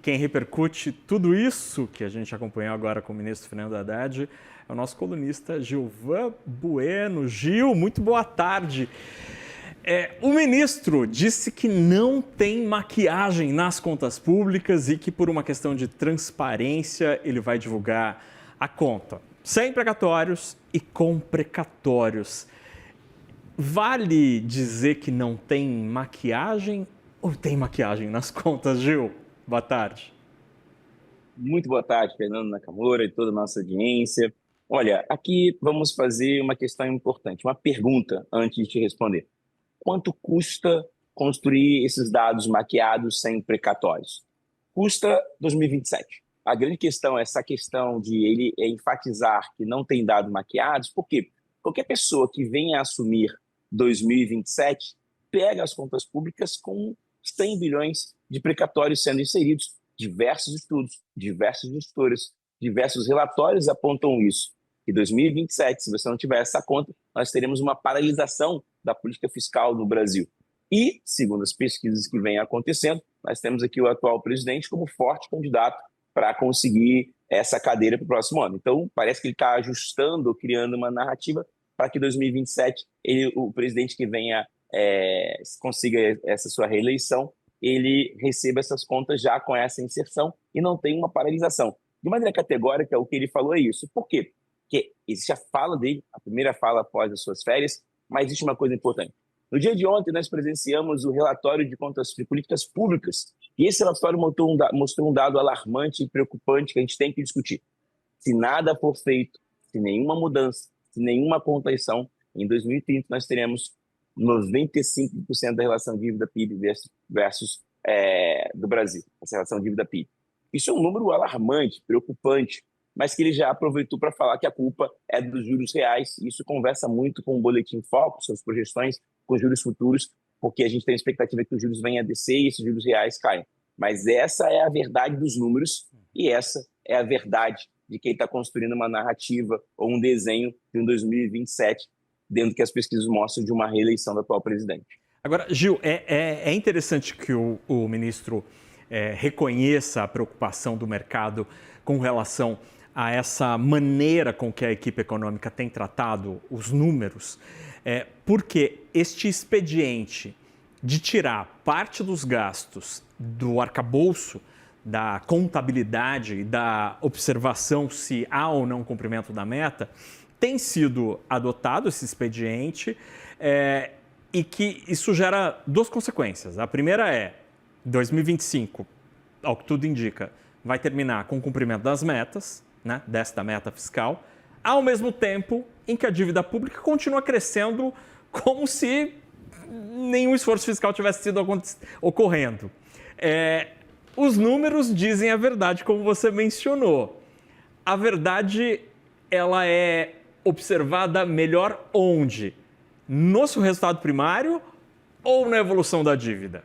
quem repercute tudo isso que a gente acompanhou agora com o ministro Fernando Haddad é o nosso colunista Gilvan Bueno. Gil, muito boa tarde. O ministro disse que não tem maquiagem nas contas públicas e que, por uma questão de transparência, ele vai divulgar a conta, sem precatórios e com precatórios. Vale dizer que não tem maquiagem ou tem maquiagem nas contas, Gil? Boa tarde. Muito boa tarde, Fernando Nakamura e toda a nossa audiência. Olha, aqui vamos fazer uma questão importante, uma pergunta antes de te responder. Quanto custa construir esses dados maquiados sem precatórios? Custa 2027. A grande questão é essa questão de ele enfatizar que não tem dados maquiados, porque qualquer pessoa que venha assumir 2027 pega as contas públicas com 100 bilhões de precatórios sendo inseridos. Diversos estudos, diversos gestores, diversos relatórios apontam isso. Em 2027, se você não tiver essa conta, nós teremos uma paralisação da política fiscal no Brasil. E, segundo as pesquisas que vêm acontecendo, nós temos aqui o atual presidente como forte candidato para conseguir essa cadeira para o próximo ano. Então, parece que ele está ajustando, criando uma narrativa para que em 2027 o presidente que venha consiga essa sua reeleição, ele receba essas contas já com essa inserção e não tem uma paralisação. De maneira categórica, o que ele falou é isso. Por quê? Porque existe a fala dele, a primeira fala após as suas férias, mas existe uma coisa importante. No dia de ontem, nós presenciamos o relatório de contas de políticas públicas e esse relatório mostrou um dado alarmante e preocupante que a gente tem que discutir. Se nada for feito, se nenhuma mudança, se nenhuma contenção, em 2030 nós teremos 95% da relação dívida-PIB versus do Brasil, essa relação dívida-PIB. Isso é um número alarmante, preocupante, mas que ele já aproveitou para falar que a culpa é dos juros reais. Isso conversa muito com o Boletim Focus, suas projeções com juros futuros, porque a gente tem a expectativa que os juros venham a descer e esses juros reais caem. Mas essa é a verdade dos números e essa é a verdade de quem está construindo uma narrativa ou um desenho de um 2027 dentro do que as pesquisas mostram de uma reeleição do atual presidente. Agora, Gil, é interessante que o ministro reconheça a preocupação do mercado com relação a essa maneira com que a equipe econômica tem tratado os números, porque este expediente de tirar parte dos gastos do arcabouço, da contabilidade e da observação se há ou não cumprimento da meta, tem sido adotado esse expediente e que isso gera duas consequências. A primeira é, 2025, ao que tudo indica, vai terminar com o cumprimento das metas, né, desta meta fiscal, ao mesmo tempo em que a dívida pública continua crescendo como se nenhum esforço fiscal tivesse sido ocorrendo. Os números dizem a verdade, como você mencionou. A verdade, ela é observada melhor onde? No seu resultado primário ou na evolução da dívida?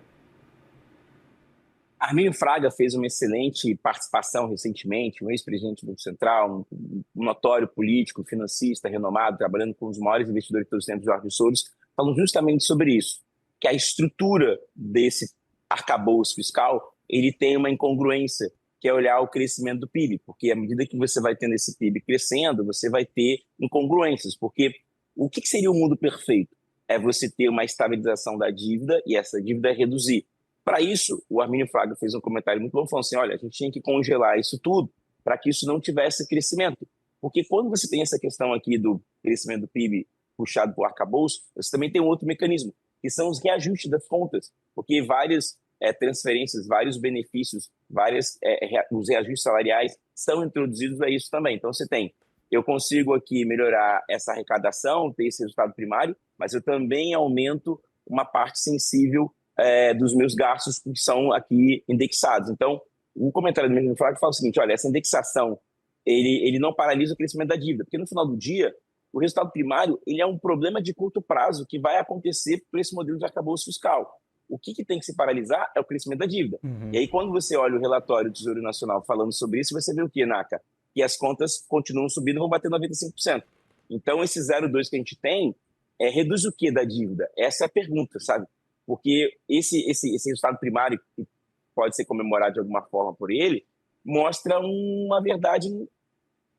Arminio Fraga fez uma excelente participação recentemente, um ex-presidente do Banco Central, um notório político, financista, renomado, trabalhando com os maiores investidores de todos os tempos, Jorge Soros, falando justamente sobre isso, que a estrutura desse arcabouço fiscal, ele tem uma incongruência, que é olhar o crescimento do PIB, porque à medida que você vai tendo esse PIB crescendo, você vai ter incongruências, porque o que seria o mundo perfeito? É você ter uma estabilização da dívida e essa dívida reduzir. Para isso, o Arminio Fraga fez um comentário muito bom, falando assim, olha, a gente tinha que congelar isso tudo para que isso não tivesse crescimento. Porque quando você tem essa questão aqui do crescimento do PIB puxado por arcabouço, você também tem um outro mecanismo, que são os reajustes das contas, porque várias transferências, vários benefícios, os reajustes salariais são introduzidos a isso também. Então, você tem, eu consigo aqui melhorar essa arrecadação, ter esse resultado primário, mas eu também aumento uma parte sensível dos meus gastos que são aqui indexados. Então, o comentário do Arminio Fraga fala o seguinte, olha, essa indexação, ele não paralisa o crescimento da dívida, porque no final do dia, o resultado primário ele é um problema de curto prazo que vai acontecer por esse modelo de arcabouço fiscal. O que tem que se paralisar é o crescimento da dívida. E aí, quando você olha o relatório do Tesouro Nacional falando sobre isso, você vê o quê, Naka? Que as contas continuam subindo e vão bater 95%. Então, esse 0,2 que a gente tem reduz o quê da dívida? Essa é a pergunta, sabe? Porque esse resultado primário, que pode ser comemorado de alguma forma por ele, mostra uma verdade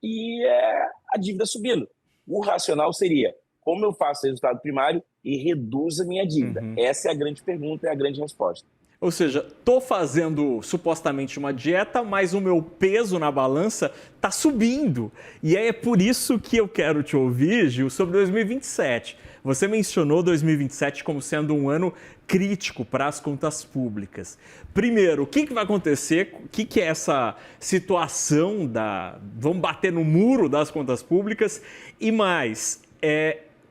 que é a dívida subindo. O racional seria, como eu faço resultado primário e reduzo a minha dívida? Essa é a grande pergunta e a grande resposta. Ou seja, estou fazendo supostamente uma dieta, mas o meu peso na balança está subindo. E é por isso que eu quero te ouvir, Gil, sobre 2027. Você mencionou 2027 como sendo um ano crítico para as contas públicas. Primeiro, o que vai acontecer? O que é essa situação da... Vamos bater no muro das contas públicas? E mais,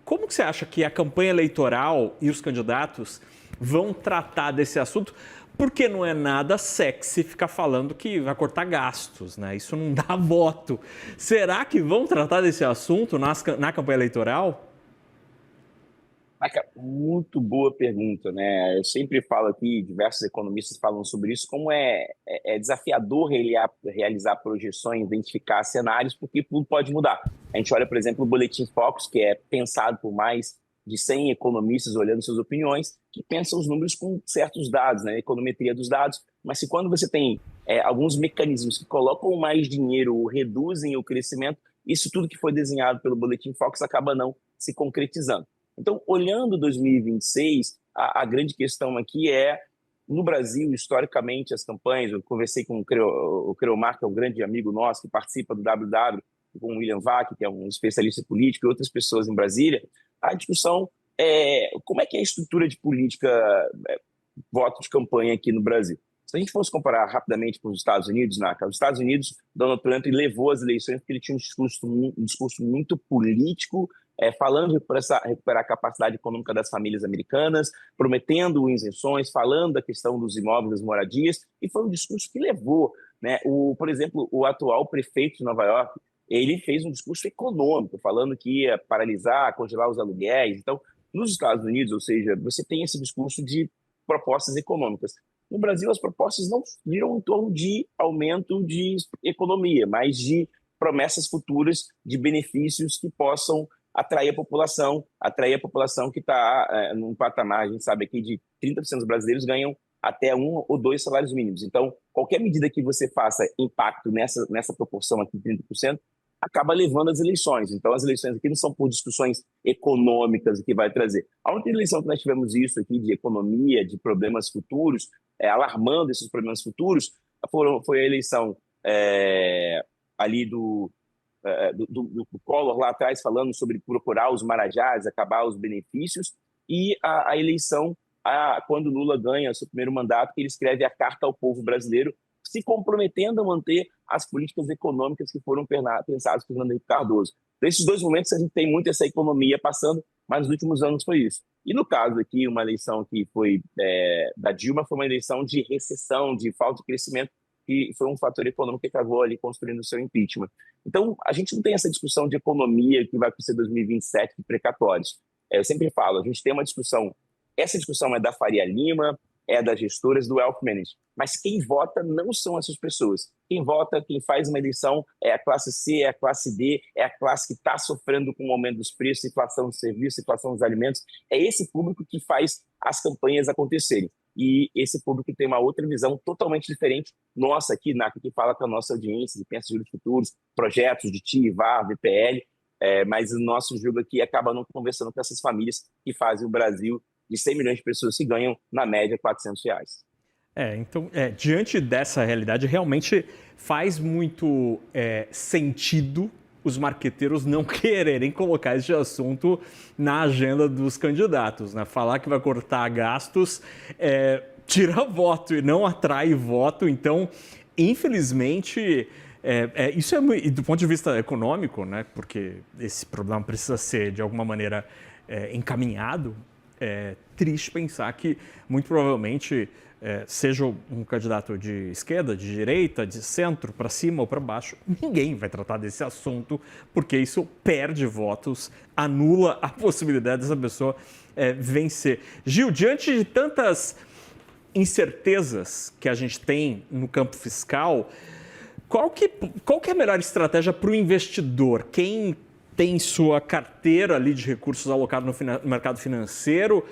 como que você acha que a campanha eleitoral e os candidatos vão tratar desse assunto? Porque não é nada sexy ficar falando que vai cortar gastos, né? Isso não dá voto. Será que vão tratar desse assunto na campanha eleitoral? Muito boa pergunta, né? Eu sempre falo aqui, diversos economistas falam sobre isso, como é desafiador realizar projeções, identificar cenários, porque tudo pode mudar. A gente olha, por exemplo, o Boletim Focus, que é pensado por mais de 100 economistas olhando suas opiniões, que pensam os números com certos dados, né? Econometria dos dados. Mas se quando você tem alguns mecanismos que colocam mais dinheiro ou reduzem o crescimento, isso tudo que foi desenhado pelo Boletim Focus acaba não se concretizando. Então, olhando 2026, a grande questão aqui é, no Brasil, historicamente, as campanhas, eu conversei com o Creomar, que é um grande amigo nosso, que participa do WW, com o William Vac, que é um especialista político, e outras pessoas em Brasília, a discussão é como é que é a estrutura de política, voto de campanha aqui no Brasil. Se a gente fosse comparar rapidamente com os Estados Unidos, os Estados Unidos, Donald Trump levou as eleições porque ele tinha um discurso muito político, falando de recuperar a capacidade econômica das famílias americanas, prometendo isenções, falando da questão dos imóveis, das moradias, e foi um discurso que levou, né? Por exemplo, o atual prefeito de Nova York, ele fez um discurso econômico, falando que ia paralisar, congelar os aluguéis. Então, nos Estados Unidos, ou seja, você tem esse discurso de propostas econômicas. No Brasil, as propostas não giram em torno de aumento de economia, mas de promessas futuras de benefícios que possam atrair a população que está num patamar, a gente sabe aqui, de 30% dos brasileiros ganham até 1 ou 2 salários mínimos. Então, qualquer medida que você faça impacto nessa proporção aqui, 30%, acaba levando às eleições. Então, as eleições aqui não são por discussões econômicas que vai trazer. A única eleição que nós tivemos isso aqui de economia, de problemas futuros, alarmando esses problemas futuros, foi a eleição ali do Collor lá atrás, falando sobre procurar os marajás, acabar os benefícios, e a eleição, quando Lula ganha seu primeiro mandato, ele escreve a Carta ao Povo Brasileiro, se comprometendo a manter as políticas econômicas que foram pensadas por Fernando Henrique Cardoso. Nesses dois momentos, a gente tem muito essa economia passando, mas nos últimos anos foi isso. E no caso aqui, uma eleição que foi da Dilma, foi uma eleição de recessão, de falta de crescimento, que foi um fator econômico que acabou ali construindo o seu impeachment. Então, a gente não tem essa discussão de economia que vai acontecer em 2027 de precatórios. Eu sempre falo, a gente tem uma discussão, essa discussão é da Faria Lima, é das gestoras do Wealth Management, mas quem vota não são essas pessoas. Quem vota, quem faz uma eleição é a classe C, é a classe D, é a classe que está sofrendo com o aumento dos preços, inflação dos serviços, inflação dos alimentos. É esse público que faz as campanhas acontecerem. E esse público tem uma outra visão totalmente diferente nossa aqui, que fala com a nossa audiência, que pensa em juros futuros, projetos de TI, VAR, VPL, mas o nosso jogo aqui acaba não conversando com essas famílias que fazem o Brasil de 100 milhões de pessoas que ganham, na média, R$400. Então, diante dessa realidade, realmente faz muito sentido os marqueteiros não quererem colocar esse assunto na agenda dos candidatos, né? Falar que vai cortar gastos tira voto e não atrai voto. Então, infelizmente, isso é do ponto de vista econômico, né? Porque esse problema precisa ser, de alguma maneira, encaminhado. É triste pensar que, muito provavelmente, seja um candidato de esquerda, de direita, de centro, para cima ou para baixo, ninguém vai tratar desse assunto, porque isso perde votos, anula a possibilidade dessa pessoa vencer. Gil, diante de tantas incertezas que a gente tem no campo fiscal, qual que é a melhor estratégia para o investidor? Quem tem sua carteira ali de recursos alocados no mercado financeiro,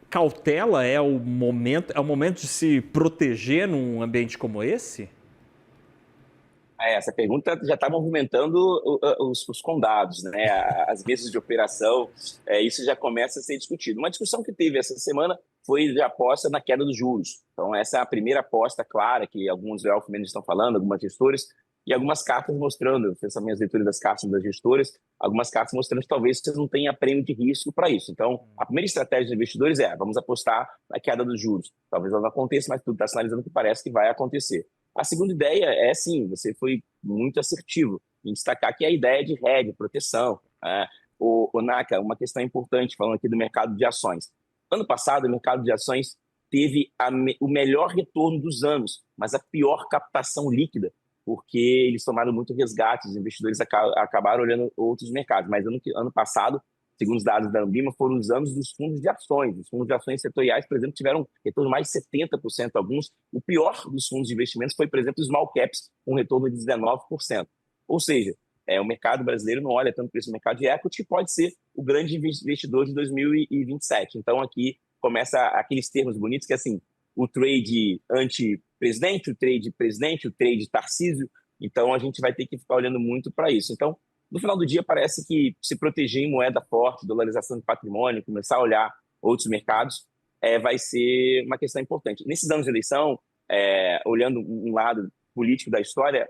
cautela é o momento de se proteger num ambiente como esse? Essa pergunta já está movimentando os condados, né? As mesas de operação, isso já começa a ser discutido. Uma discussão que teve essa semana foi de aposta na queda dos juros. Então, essa é a primeira aposta clara que alguns wealth managers estão falando, algumas gestoras, e algumas cartas mostrando, essas minhas leituras das cartas das gestoras, algumas cartas mostrando que talvez você não tenha prêmio de risco para isso. Então, a primeira estratégia dos investidores vamos apostar na queda dos juros. Talvez ela não aconteça, mas tudo está sinalizando que parece que vai acontecer. A segunda ideia sim, você foi muito assertivo em destacar que é a ideia de hedge, proteção. O Naka, uma questão importante, falando aqui do mercado de ações. Ano passado, o mercado de ações teve o melhor retorno dos anos, mas a pior captação líquida, porque eles tomaram muito resgate, os investidores acabaram olhando outros mercados. Mas ano passado, segundo os dados da Ambima, foram os anos dos fundos de ações. Os fundos de ações setoriais, por exemplo, tiveram retorno de mais de 70%, alguns. O pior dos fundos de investimentos foi, por exemplo, os small caps, com retorno de 19%. Ou seja, o mercado brasileiro não olha tanto para esse mercado de equity, que pode ser o grande investidor de 2027. Então, aqui começa aqueles termos bonitos que, assim, o trade anti-presidente, o trade presidente, o trade Tarcísio. Então, a gente vai ter que ficar olhando muito para isso. Então, no final do dia, parece que se proteger em moeda forte, dolarização de patrimônio, começar a olhar outros mercados, vai ser uma questão importante. Nesses anos de eleição, olhando um lado político da história,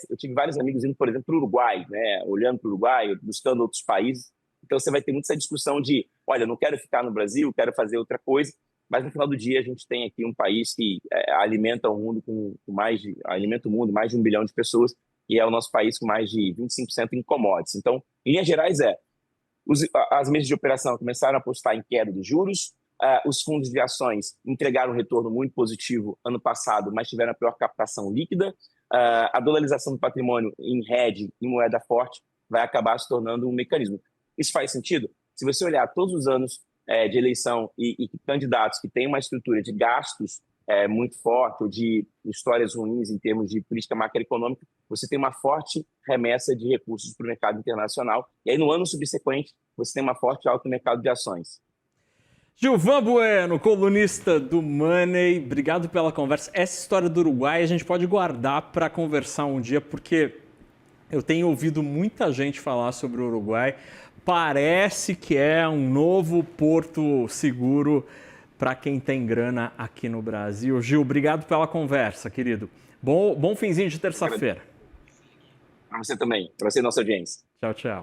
eu tive vários amigos indo, por exemplo, para o Uruguai, né? Olhando para o Uruguai, buscando outros países. Então, você vai ter muito essa discussão de, olha, não quero ficar no Brasil, quero fazer outra coisa, mas no final do dia a gente tem aqui um país que alimenta o mundo alimenta o mundo, mais de 1 bilhão de pessoas, e é o nosso país com mais de 25% em commodities. Então, em linhas gerais, as mesas de operação começaram a apostar em queda dos juros, os fundos de ações entregaram um retorno muito positivo ano passado, mas tiveram a pior captação líquida. A dolarização do patrimônio em hedge, em moeda forte, vai acabar se tornando um mecanismo. Isso faz sentido? Se você olhar todos os anos de eleição e candidatos que têm uma estrutura de gastos muito forte, ou de histórias ruins em termos de política macroeconômica, você tem uma forte remessa de recursos para o mercado internacional. E aí, no ano subsequente, você tem uma forte alta no mercado de ações. Gilvan Bueno, colunista do Money, obrigado pela conversa. Essa história do Uruguai a gente pode guardar para conversar um dia, porque eu tenho ouvido muita gente falar sobre o Uruguai. Parece que é um novo porto seguro para quem tem grana aqui no Brasil. Gil, obrigado pela conversa, querido. Bom finzinho de terça-feira. Para você também, para você e nossa audiência. Tchau, tchau.